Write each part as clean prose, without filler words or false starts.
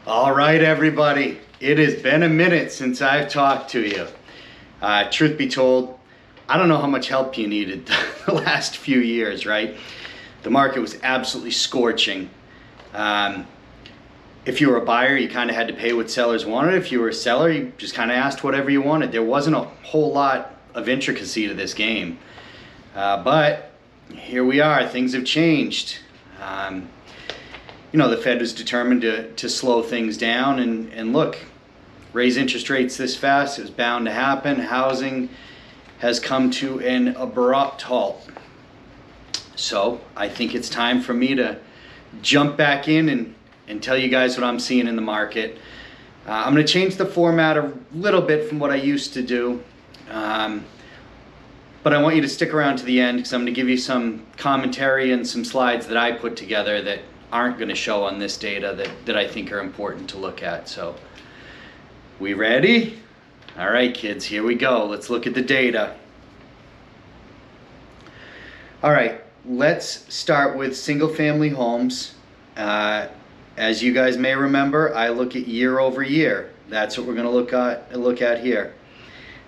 All right, everybody. It has been a minute since I've talked to you. Truth be told, I don't know how much help you needed the last few years, right? The market was absolutely scorching. If you were a buyer, you kind of had to pay what sellers wanted. If you were a seller, you just kind of asked whatever you wanted. There wasn't a whole lot of intricacy to this game. But here we are. Things have changed. The Fed was determined to slow things down and look, raise interest rates this fast. It was bound to happen. Housing has come to an abrupt halt. So I think it's time for me to jump back in and tell you guys what I'm seeing in the market. I'm going to change the format a little bit from what I used to do. But I want you to stick around to the end because I'm going to give you some commentary and some slides that I put together that aren't going to show on this data that I think are important to look at. So, we ready? All right, kids, here we go. Let's look at the data. All right, let's start with single family homes. As you guys may remember, I look at year over year. That's what we're going to look at here.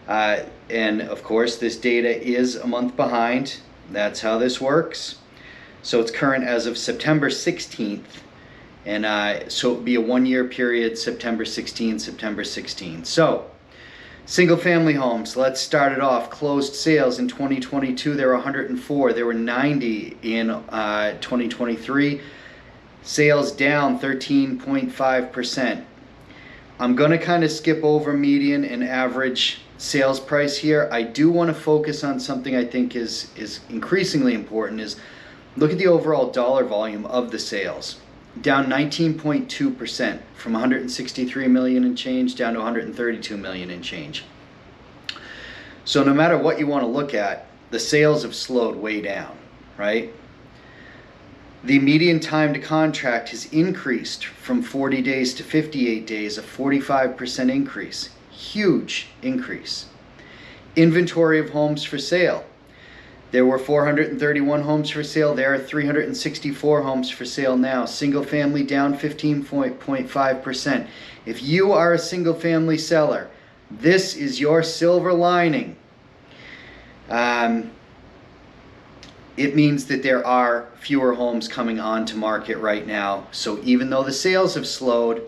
And of course, this data is a month behind. That's how this works. So it's current as of September 16th. And so it would be a 1 year period, September 16, September 16. So single family homes, let's start it off. Closed sales in 2022, there were 104. There were 90 in 2023. Sales down 13.5%. I'm going to kind of skip over median and average sales price here. I do want to focus on something I think is increasingly important, is look at the overall dollar volume of the sales. Down 19.2% from 163 million and change down to 132 million and change. So no matter what you want to look at, the sales have slowed way down, right? The median time to contract has increased from 40 days to 58 days, a 45% increase. Huge increase. Inventory of homes for sale. There were 431 homes for sale. There are 364 homes for sale now. Single family down 15.5%. If you are a single family seller, this is your silver lining. It means that there are fewer homes coming onto market right now. So even though the sales have slowed,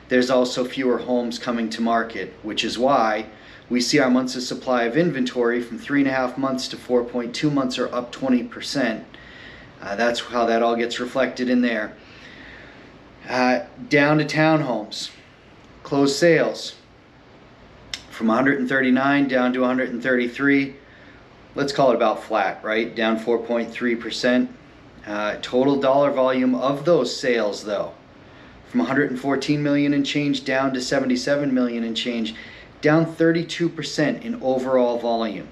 there's also fewer homes coming to market, which is why we see our months of supply of inventory from 3.5 months to 4.2 months are up 20%. That's how that all gets reflected in there. Down to townhomes. Closed sales from 139 down to 133. Let's call it about flat, right? Down 4.3%. Total dollar volume of those sales, though, from 114 million and change down to 77 million and change, down 32% in overall volume.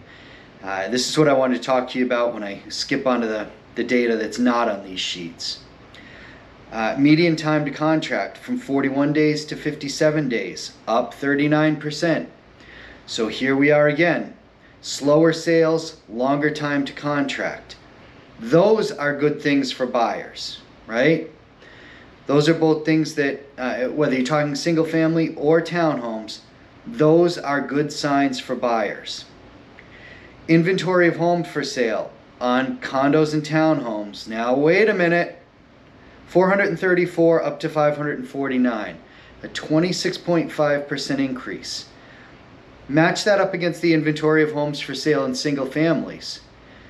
This is what I wanted to talk to you about when I skip onto the data that's not on these sheets. Median time to contract from 41 days to 57 days, up 39%. So here we are again. Slower sales, longer time to contract. Those are good things for buyers, right? Those are both things that, whether you're talking single family or townhomes, those are good signs for buyers. Inventory of homes for sale on condos and townhomes. Now, wait a minute. 434 up to 549, a 26.5% increase. Match that up against the inventory of homes for sale in single families.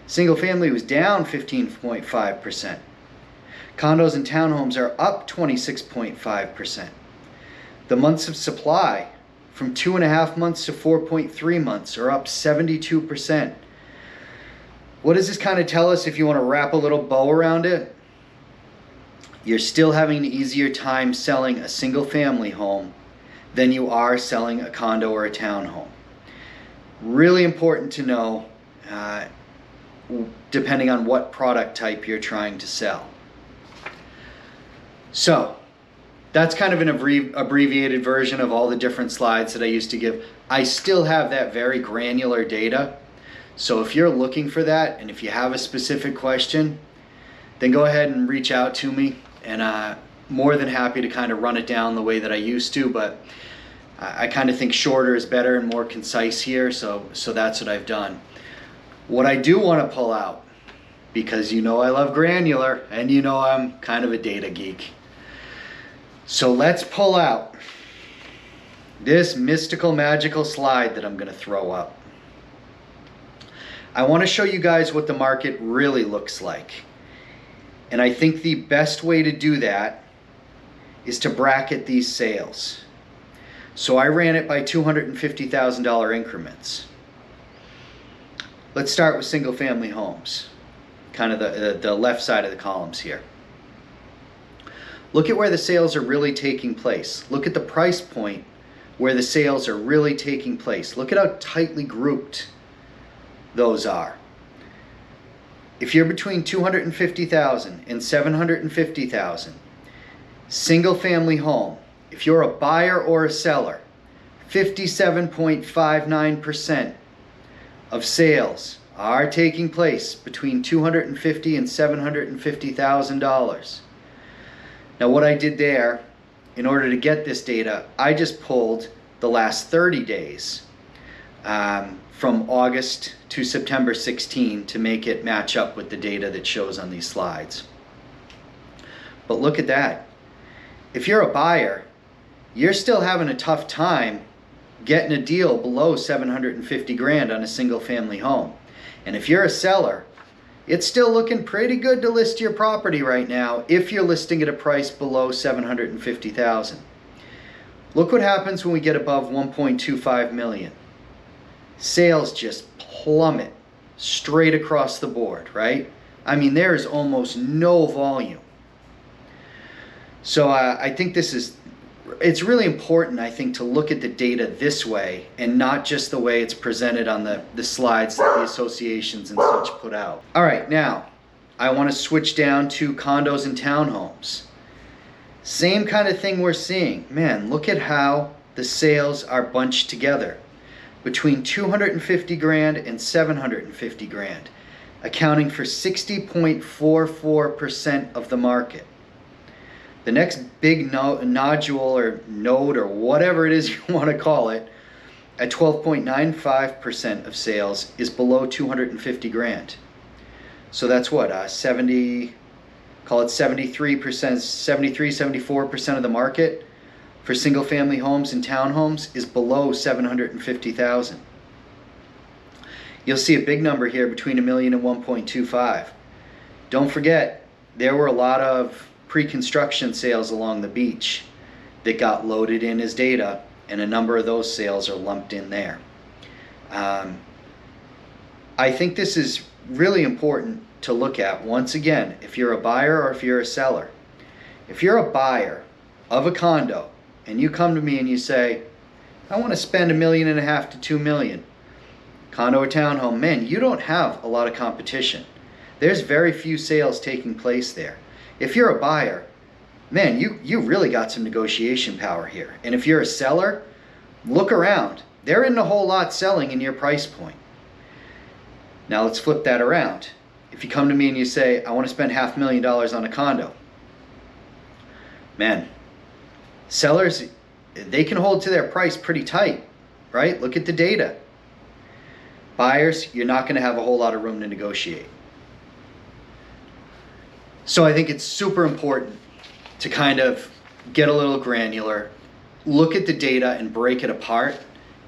Single family was down 15.5%. Condos and townhomes are up 26.5%. The months of supply from 2.5 months to 4.3 months are up 72%. What does this kind of tell us if you want to wrap a little bow around it? You're still having an easier time selling a single family home than you are selling a condo or a townhome. Really important to know, depending on what product type you're trying to sell. So that's kind of an abbreviated version of all the different slides that I used to give. I still have that very granular data. So if you're looking for that, and if you have a specific question, then go ahead and reach out to me, and more than happy to kind of run it down the way that I used to, but I kind of think shorter is better and more concise here, so that's what I've done. What I do want to pull out, because you know I love granular, and you know I'm kind of a data geek. So let's pull out this mystical, magical slide that I'm going to throw up. I want to show you guys what the market really looks like. And I think the best way to do that is to bracket these sales. So I ran it by $250,000 increments. Let's start with single family homes, kind of the left side of the columns here. Look at where the sales are really taking place. Look at the price point where the sales are really taking place. Look at how tightly grouped those are. If you're between $250,000 and $750,000, single family home, if you're a buyer or a seller, 57.59% of sales are taking place between $250,000 and $750,000. Now what I did there, in order to get this data, I just pulled the last 30 days from August to September 16 to make it match up with the data that shows on these slides. But look at that. If you're a buyer, you're still having a tough time getting a deal below $750,000 on a single family home. And if you're a seller, it's still looking pretty good to list your property right now if you're listing at a price below $750,000. Look what happens when we get above 1.25 million. Sales just plummet straight across the board, right? I mean, there is almost no volume. So I think it's really important, I think, to look at the data this way and not just the way it's presented on the slides that the associations and such put out. All right, now I want to switch down to condos and townhomes. Same kind of thing we're seeing. Man, look at how the sales are bunched together between $250,000 and $750,000, accounting for 60.44% of the market. The next big nodule or node or whatever it is you want to call it, at 12.95% of sales, is below $250,000. So that's what, 70, call it 73%, 74% of the market for single family homes and townhomes is below $750,000. You'll see a big number here between $1 million and 1.25. Don't forget, there were a lot of pre-construction sales along the beach that got loaded in as data, and a number of those sales are lumped in there. I think this is really important to look at. Once again, if you're a buyer or if you're a seller. If you're a buyer of a condo and you come to me and you say, I want to spend $1.5 million to $2 million, condo or townhome, man, you don't have a lot of competition. There's very few sales taking place there. If you're a buyer, man, you really got some negotiation power here. And if you're a seller, look around. There isn't a whole lot selling in your price point. Now let's flip that around. If you come to me and you say, I want to spend $500,000 on a condo, man, sellers, they can hold to their price pretty tight, right? Look at the data. Buyers, you're not going to have a whole lot of room to negotiate. So I think it's super important to kind of get a little granular, look at the data and break it apart,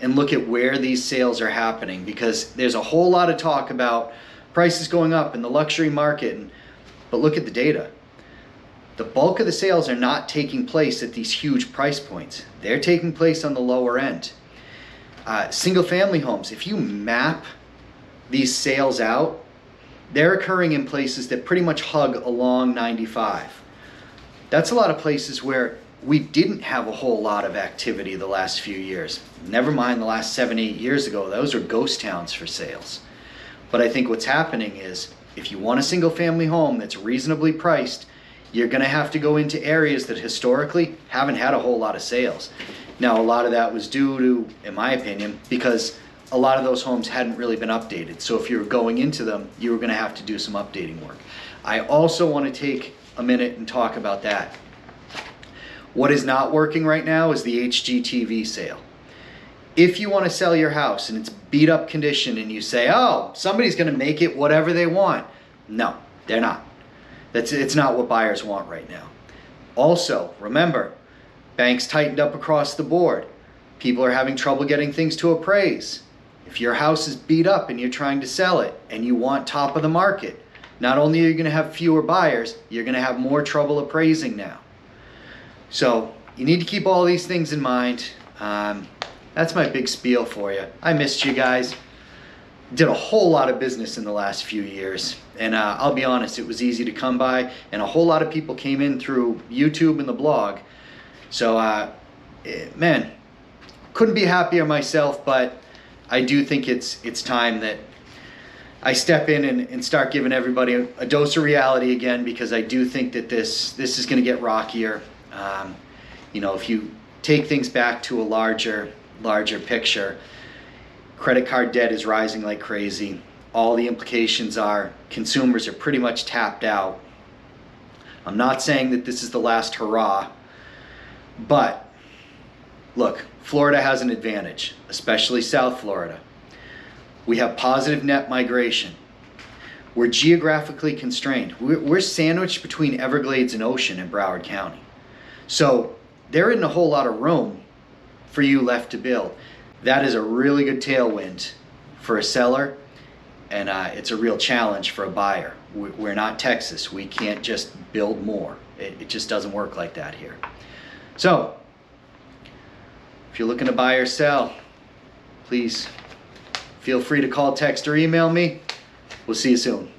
and look at where these sales are happening, because there's a whole lot of talk about prices going up in the luxury market, but look at the data. The bulk of the sales are not taking place at these huge price points. They're taking place on the lower end. Single family homes, if you map these sales out, they're occurring in places that pretty much hug along 95. That's a lot of places where we didn't have a whole lot of activity the last few years. Never mind the last 7-8 years ago, those were ghost towns for sales. But I think what's happening is, if you want a single family home that's reasonably priced, you're gonna have to go into areas that historically haven't had a whole lot of sales. Now, a lot of that was due to, in my opinion, because a lot of those homes hadn't really been updated. So if you were going into them, you were gonna have to do some updating work. I also wanna take a minute and talk about that. What is not working right now is the HGTV sale. If you want to sell your house and it's beat up condition and you say, oh, somebody's going to make it whatever they want. No, they're not. It's not what buyers want right now. Also, remember, banks tightened up across the board. People are having trouble getting things to appraise. If your house is beat up and you're trying to sell it and you want top of the market, not only are you going to have fewer buyers, you're going to have more trouble appraising now. So you need to keep all these things in mind. That's my big spiel for you. I missed you guys. Did a whole lot of business in the last few years. And I'll be honest, it was easy to come by. And a whole lot of people came in through YouTube and the blog. So, man, couldn't be happier myself. But I do think it's time that I step in and start giving everybody a dose of reality again, because I do think that this is going to get rockier. You know, if you take things back to a larger picture, credit card debt is rising like crazy. All the implications are consumers are pretty much tapped out. I'm not saying that this is the last hurrah, but look, Florida has an advantage, especially South Florida. We have positive net migration. We're geographically constrained. We're sandwiched between Everglades and Ocean in Broward County. So there isn't a whole lot of room for you left to build. That is a really good tailwind for a seller, and it's a real challenge for a buyer. We're not Texas. We can't just build more. It just doesn't work like that here. So if you're looking to buy or sell, please feel free to call, text, or email me. We'll see you soon.